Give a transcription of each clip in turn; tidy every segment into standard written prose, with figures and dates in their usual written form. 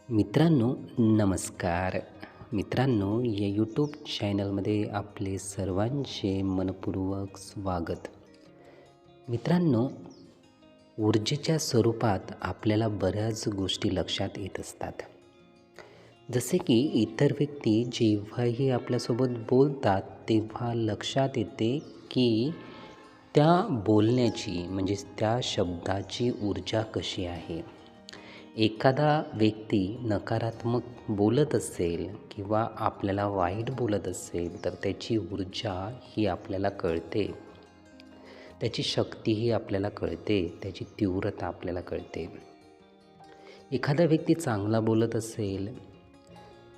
मित्रांनो, नमस्कार. मित्रांनो, या यूट्यूब चॅनलमध्ये आपले सर्वांचे मनपूर्वक स्वागत. मित्रांनो, ऊर्जेच्या स्वरूपात आपल्याला बऱ्याच गोष्टी लक्षात येत असतात. जसे की इतर व्यक्ती जेव्हाही आपल्यासोबत बोलतात तेव्हा लक्षात येते की त्या बोलण्याची त्या शब्दाची ऊर्जा कशी आहे. एखादा व्यक्ती नकारात्मक बोलत असेल किंवा आपल्याला वाईट बोलत असेल तर त्याची ऊर्जा ही आपल्याला कळते, त्याची शक्तीही आपल्याला कळते, त्याची तीव्रता आपल्याला कळते. एखादा व्यक्ती चांगला बोलत असेल,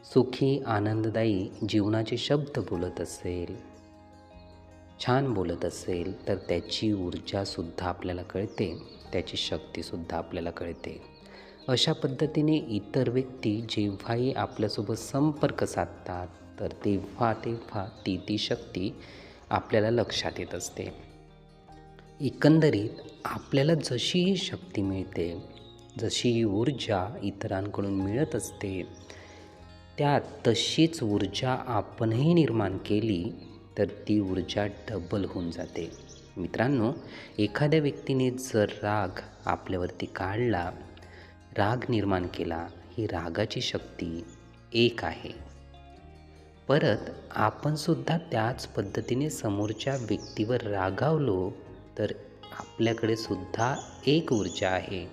सुखी आनंददायी जीवनाचे शब्द बोलत असेल, छान बोलत असेल तर त्याची ऊर्जासुद्धा आपल्याला कळते, त्याची शक्तीसुद्धा आपल्याला कळते. अशा पद्धतीने इतर व्यक्ती जेव्हाही आपल्यासोबत संपर्क साधतात तर तेव्हा ती शक्ती आपल्याला लक्षात येत असते. एकंदरीत आपल्याला जशी ही शक्ती मिळते, जशी ही ऊर्जा इतरांकडून मिळत असते, तशीच ऊर्जा आपणही निर्माण केली तर ती ऊर्जा डबल होऊन जाते. मित्रांनो, एखाद्या व्यक्तीने जर राग आपल्यावरती काढला, राग निर्माण केला, ही रागाची शक्ती एक आहे. परत आपण सुद्धा त्याच पद्धतीने समोरच्या व्यक्तीवर रागावलो तर आपल्याकडे सुद्धा एक ऊर्जा आहे.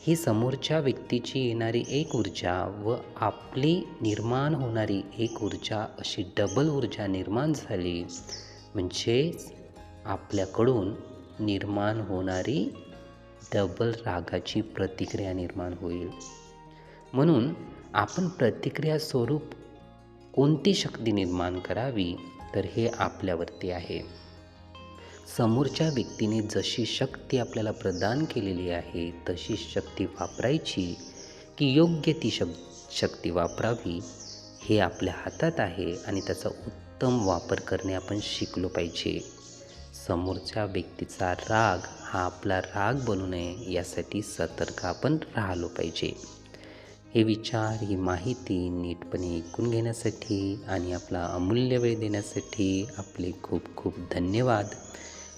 ही समोरच्या व्यक्तीची येणारी एक ऊर्जा व आपली निर्माण होणारी एक ऊर्जा अशी डबल ऊर्जा निर्माण झाली म्हणजेच आपल्याकडून निर्माण होणारी डबल रागाची प्रतिक्रिया निर्माण होईल. म्हणून आपण प्रतिक्रिया स्वरूप कोणती शक्ती निर्माण करावी तर हे आपल्यावरती आहे. समोरच्या व्यक्तीने जशी शक्ती आपल्याला प्रदान केलेली आहे तशी शक्ती वापरायची की योग्य ती शक्ती वापरावी हे आपल्या हातात आहे आणि त्याचा उत्तम वापर करणे आपण शिकलो पाहिजे. समोरच्या व्यक्तीचा राग हा आपला राग बनू नये यासाठी सतर्क आपण राहिलो पाहिजे. हे विचार, ही माहिती नीटपणे ऐकून घेण्यासाठी आणि आपला अमूल्य वेळ देण्यासाठी आपले खूप खूप धन्यवाद.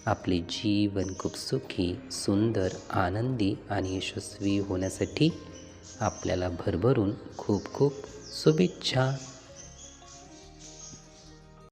आपले जीवन खूप सुखी, सुंदर, आनंदी आणि यशस्वी होण्यासाठी आपल्याला भरभरून खूप खूप शुभेच्छा.